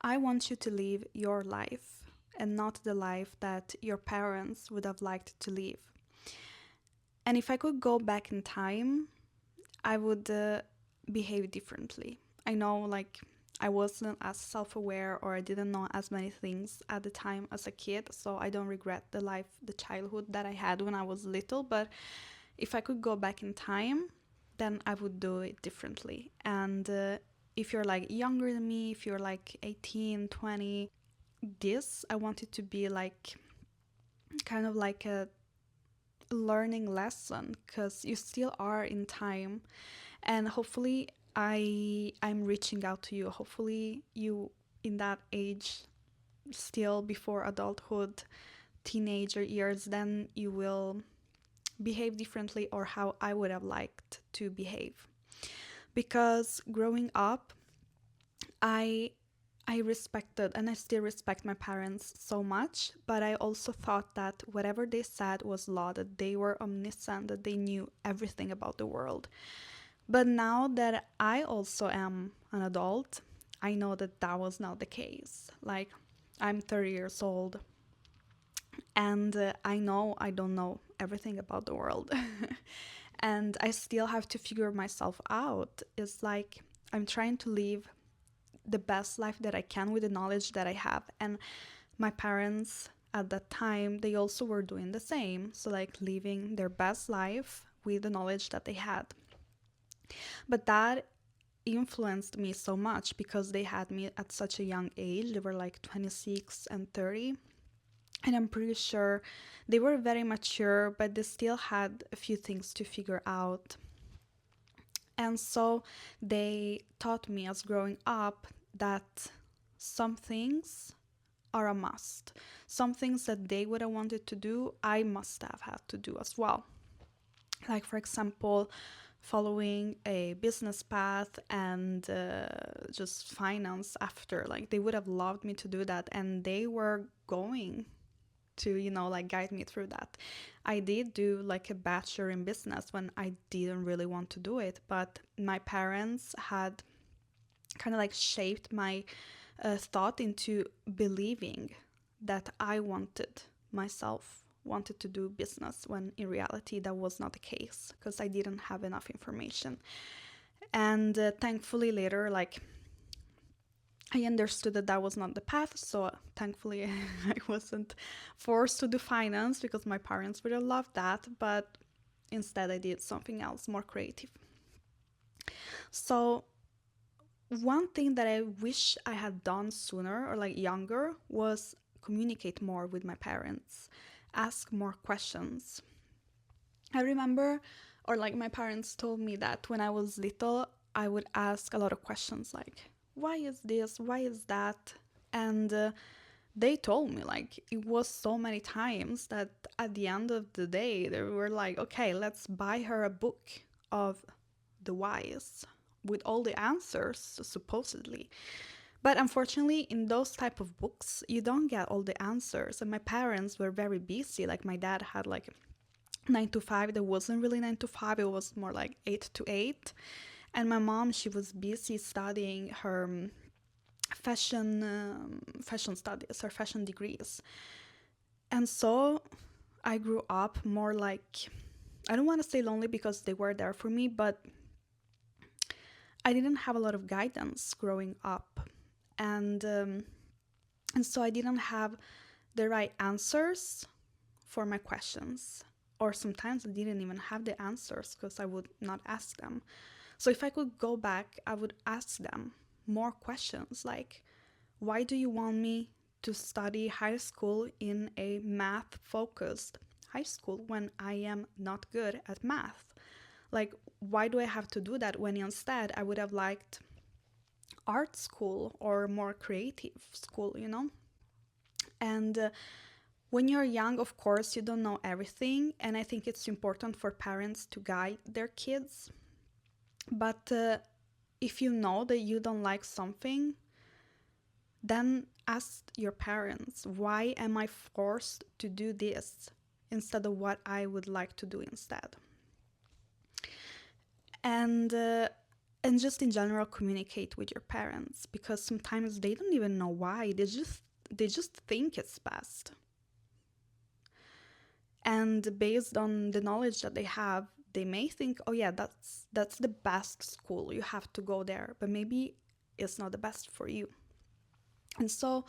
I want you to live your life and not the life that your parents would have liked to live. And if I could go back in time, I would behave differently. I know, like, I wasn't as self aware or I didn't know as many things at the time as a kid, so I don't regret the childhood that I had when I was little. But if I could go back in time, then I would do it differently. And if you're like younger than me, if you're like 18, 20, I want it to be like kind of like a learning lesson because you still are in time, and hopefully I'm reaching out to you. Hopefully you in that age, still before adulthood, teenager years, then you will behave differently or how I would have liked to behave. Because growing up, I I respected and I still respect my parents so much, but I also thought that whatever they said was law, that they were omniscient, that they knew everything about the world. But now that I also am an adult, I know that that was not the case. Like, I'm 30 years old and I know I don't know everything about the world. And I still have to figure myself out. It's like I'm trying to live the best life that I can with the knowledge that I have. And my parents at that time, they also were doing the same. So, like, living their best life with the knowledge that they had. But that influenced me so much because they had me at such a young age. They were like 26 and 30. And I'm pretty sure they were very mature, but they still had a few things to figure out. And so they taught me as growing up that some things are a must. Some things that they would have wanted to do, I must have had to do as well. Like, for example, following a business path and just finance after. Like, they would have loved me to do that, and they were going to, like, guide me through that. I did do like a bachelor in business when I didn't really want to do it, but my parents had kind of like shaped my thought into believing that I wanted to do business, when in reality that was not the case because I didn't have enough information. And thankfully later, like, I understood that that was not the path, so thankfully I wasn't forced to do finance because my parents would have loved that, but instead I did something else more creative. So one thing that I wish I had done sooner or like younger was communicate more with my parents, ask more questions. I remember, or like my parents told me that when I was little, I would ask a lot of questions like, why is this? Why is that? And they told me, like, it was so many times that at the end of the day, they were like, okay, let's buy her a book of the whys with all the answers, supposedly. But unfortunately, in those type of books, you don't get all the answers. And my parents were very busy. Like, my dad had like 9 to 5. There wasn't really 9 to 5. It was more like 8 to 8. And my mom, she was busy studying her fashion studies, her fashion degrees. And so I grew up more like, I don't want to say lonely because they were there for me, but I didn't have a lot of guidance growing up. And so I didn't have the right answers for my questions. Or sometimes I didn't even have the answers because I would not ask them. So if I could go back, I would ask them more questions like, why do you want me to study high school in a math-focused high school when I am not good at math? Like, why do I have to do that when instead I would have liked art school or more creative school, And when you're young, of course, you don't know everything. And I think it's important for parents to guide their kids. But if you know that you don't like something, then ask your parents, why am I forced to do this instead of what I would like to do instead? And And just in general, communicate with your parents, because sometimes they don't even know why. They just think it's best. And based on the knowledge that they have, they may think, oh yeah, that's the best school, you have to go there. But maybe it's not the best for you. And so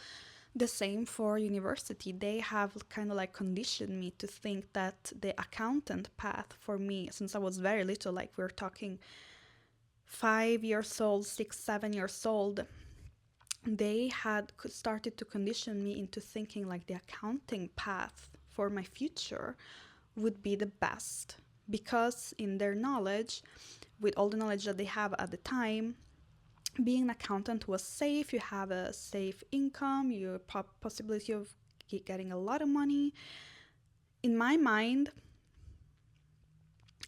the same for university. They have kind of like conditioned me to think that the accountant path for me, since I was very little, like we're talking 5 years old, 6, 7 years old, they had started to condition me into thinking like the accounting path for my future would be the best, because in their knowledge, with all the knowledge that they have at the time, being an accountant was safe. You have a safe income, your possibility of getting a lot of money. In my mind,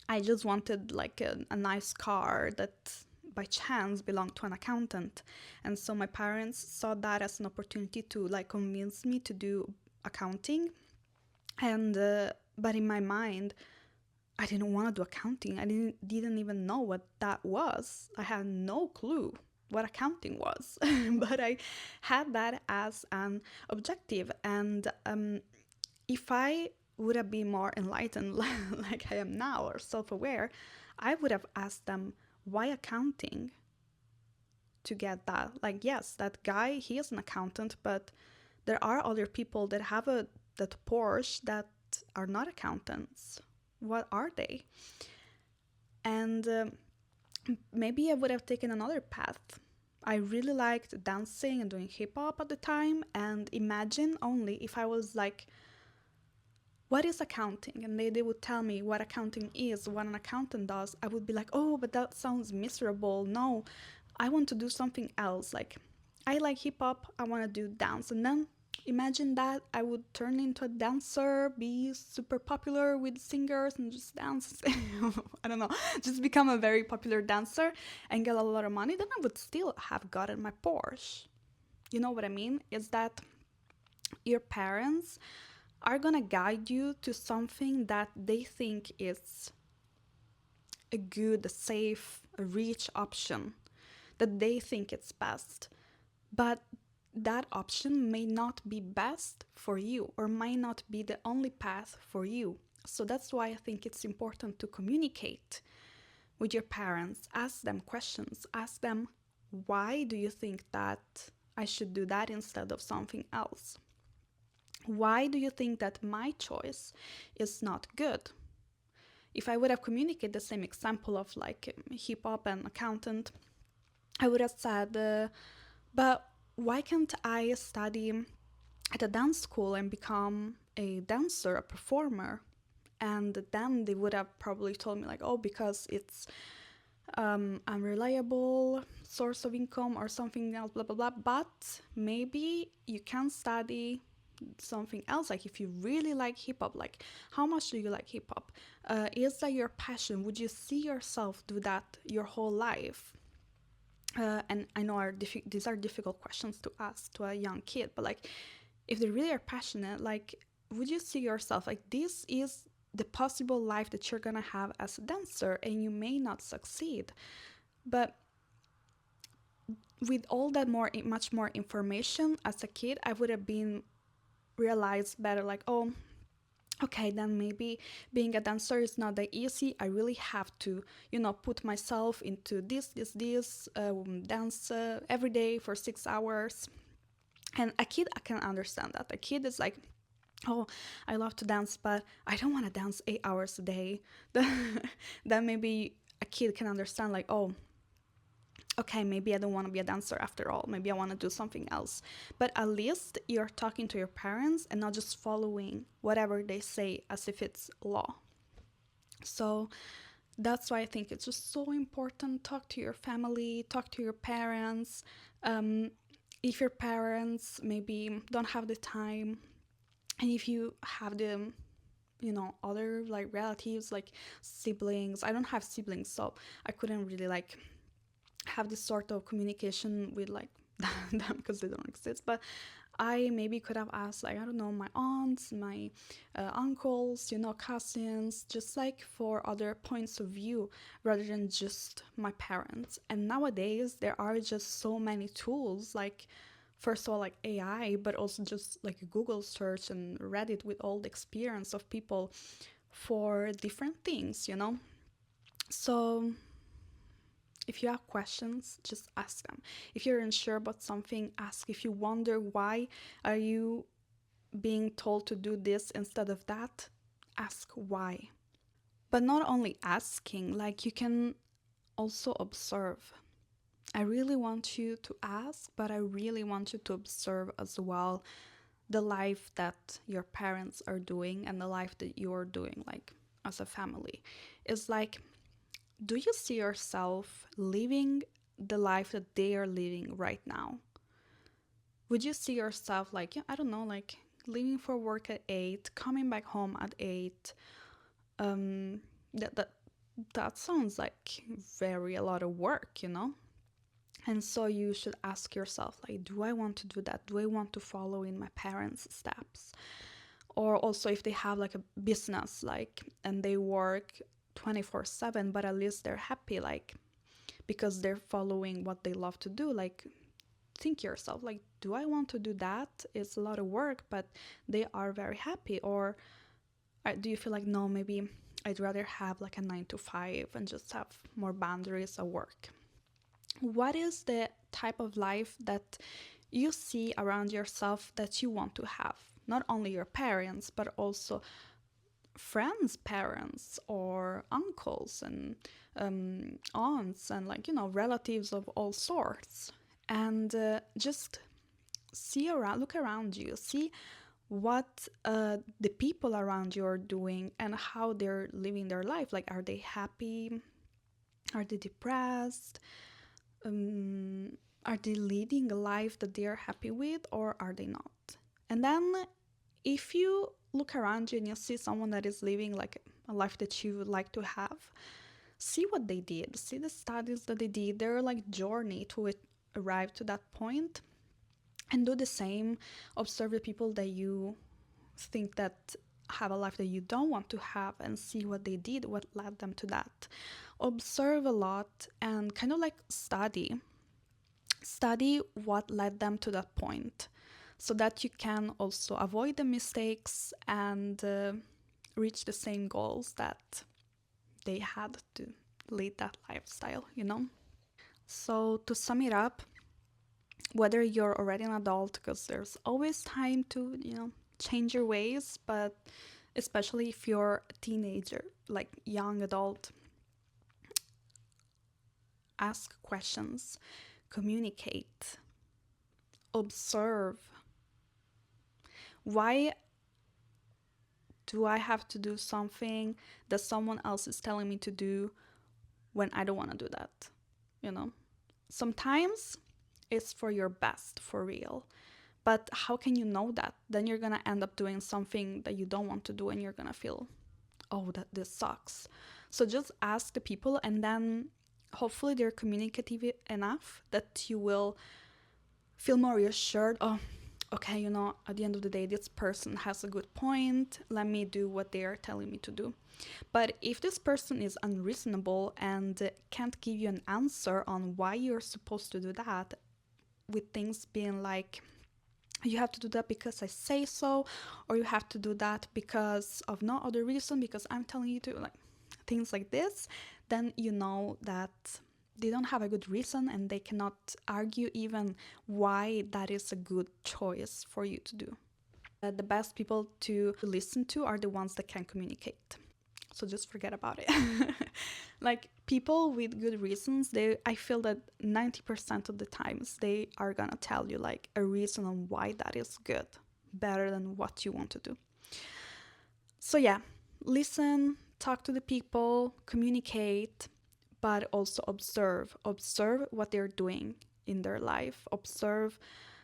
I just wanted like a nice car that by chance belonged to an accountant. And so my parents saw that as an opportunity to like convince me to do accounting. And but in my mind, I didn't want to do accounting. I didn't even know what that was. I had no clue what accounting was. But I had that as an objective. And if I would have been more enlightened like I am now, or self-aware, I would have asked them, why accounting? To get that. Like, yes, that guy, he is an accountant, but there are other people that have that Porsche that are not accountants. What are they? And maybe I would have taken another path. I really liked dancing and doing hip hop at the time, and imagine only if I was like, what is accounting? And they would tell me what accounting is, what an accountant does. I would be like, oh, but that sounds miserable. No, I want to do something else. Like, I like hip hop, I want to do dance. And then imagine that I would turn into a dancer, be super popular with singers and just dance. I don't know, just become a very popular dancer and get a lot of money. Then I would still have gotten my Porsche. You know what I mean? Is that your parents are gonna guide you to something that they think is a good, a safe, a rich option, that they think it's best. But that option may not be best for you, or might not be the only path for you. So that's why I think it's important to communicate with your parents. Ask them questions. Ask them, why do you think that I should do that instead of something else? Why do you think that my choice is not good? If I would have communicated the same example of like hip hop and accountant, I would have said, but why can't I study at a dance school and become a dancer, a performer? And then they would have probably told me like, oh, because it's unreliable source of income or something else, blah, blah, blah. But maybe you can study something else. Like, if you really like hip hop, like, how much do you like hip hop? Is that your passion? Would you see yourself do that your whole life? And I know these are difficult questions to ask to a young kid, but like, if they really are passionate, like, would you see yourself like, this is the possible life that you're gonna have as a dancer, and you may not succeed, but with all that much more information as a kid, I would have been realized better, like, oh, okay, then maybe being a dancer is not that easy. I really have to, put myself into this dance every day for 6 hours. And a kid, I can understand that. A kid is like, oh, I love to dance, but I don't want to dance 8 hours a day. Then maybe a kid can understand, like, oh, okay, maybe I don't want to be a dancer after all. Maybe I want to do something else. But at least you're talking to your parents and not just following whatever they say as if it's law. So that's why I think it's just so important. Talk to your family, talk to your parents. If your parents maybe don't have the time, and if you have the other like relatives, like siblings. I don't have siblings, so I couldn't really like have this sort of communication with like them because they don't exist, but I maybe could have asked, like, I don't know, my aunts, my uncles, cousins, just like for other points of view rather than just my parents. And nowadays, there are just so many tools, like, first of all, like AI, but also just like a Google search and Reddit with all the experience of people for different things. So if you have questions, just ask them. If you're unsure about something, ask. If you wonder why are you being told to do this instead of that, ask why. But not only asking, like you can also observe. I really want you to ask, but I really want you to observe as well the life that your parents are doing and the life that you're doing, like as a family. It's like, do you see yourself living the life that they are living right now? Would you see yourself like, yeah, I don't know, like leaving for work at 8, coming back home at 8? Um, that sounds like very a lot of work. And so you should ask yourself, like, do I want to do that? Do I want to follow in my parents' steps? Or also if they have like a business, like, and they work 24/7, but at least they're happy, like, because they're following what they love to do. Like, think yourself, like, do I want to do that? It's a lot of work, but they are very happy. Or do you feel like, no, maybe I'd rather have like a 9 to 5 and just have more boundaries at work? What is the type of life that you see around yourself that you want to have? Not only your parents, but also friends' parents or uncles and aunts and, like, relatives of all sorts. And just look around you, see what the people around you are doing and how they're living their life. Like, are they happy? Are they depressed? Are they leading a life that they are happy with, or are they not? And then if you look around you and you see someone that is living like a life that you would like to have, see what they did, see the studies that they did, their like journey to arrive to that point, and do the same. Observe the people that you think that have a life that you don't want to have, and see what they did, what led them to that. Observe a lot and kind of like study what led them to that point, so that you can also avoid the mistakes and reach the same goals that they had to lead that lifestyle. So to sum it up, whether you're already an adult, because there's always time to, change your ways, but especially if you're a teenager, like young adult, ask questions, communicate, observe. Why do I have to do something that someone else is telling me to do when I don't want to do that? Sometimes it's for your best, for real. But how can you know that? Then you're gonna end up doing something that you don't want to do and you're gonna feel, oh, that this sucks. So just ask the people, and then hopefully they're communicative enough that you will feel more reassured. Oh, okay, at the end of the day, this person has a good point. Let me do what they are telling me to do. But if this person is unreasonable and can't give you an answer on why you're supposed to do that, with things being like, you have to do that because I say so, or you have to do that because of no other reason, because I'm telling you to, like, things like this, then you know that they don't have a good reason and they cannot argue even why that is a good choice for you to do. The best people to listen to are the ones that can communicate. So just forget about it. Like, people with good reasons, I feel that 90% of the times they are gonna tell you like a reason on why that is good, better than what you want to do. So yeah, listen, talk to the people, communicate, but also observe what they're doing in their life. Observe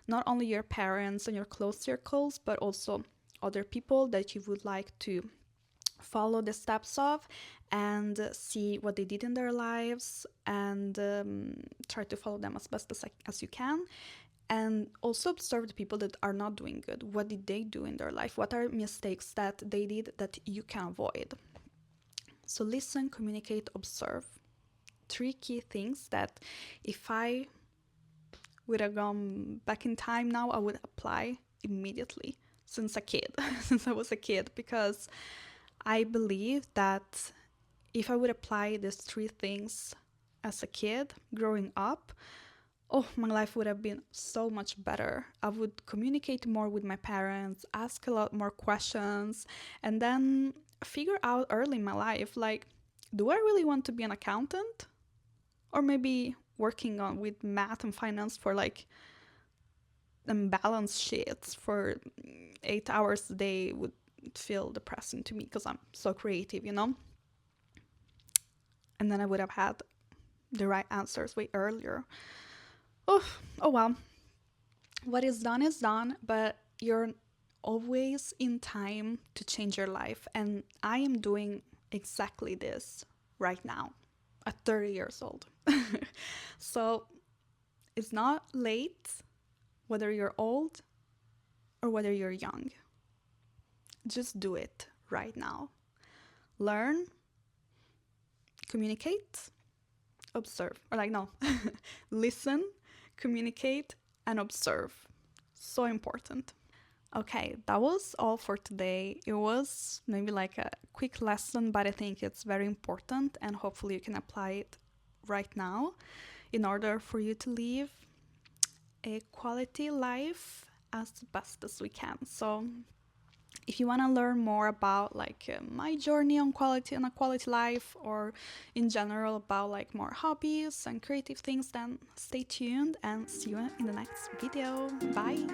not only your parents and your close circles, but also other people that you would like to follow the steps of, and see what they did in their lives, and try to follow them as best as you can. And also observe the people that are not doing good. What did they do in their life? What are mistakes that they did that you can avoid? So listen, communicate, observe. 3 key things that if I would have gone back in time now, I would apply immediately since a kid, since I was a kid, because I believe that if I would apply these 3 things as a kid growing up, oh, my life would have been so much better. I would communicate more with my parents, ask a lot more questions, and then figure out early in my life, like, do I really want to be an accountant? Or maybe working on with math and finance for like balance sheets for 8 hours a day would feel depressing to me because I'm so creative, you know? And then I would have had the right answers way earlier. Oh well. What is done, but you're always in time to change your life. And I am doing exactly this right now at 30 years old. So it's not late, whether you're old or whether you're young. Just do it right now. Learn, communicate, observe. Or like, no, listen, communicate, and observe. So important. Okay, that was all for today. It was maybe like a quick lesson, but I think it's very important and hopefully you can apply it right now in order for you to live a quality life as best as we can. So if you want to learn more about like my journey on quality and a quality life, or in general about like more hobbies and creative things, then stay tuned and see you in the next video. Bye.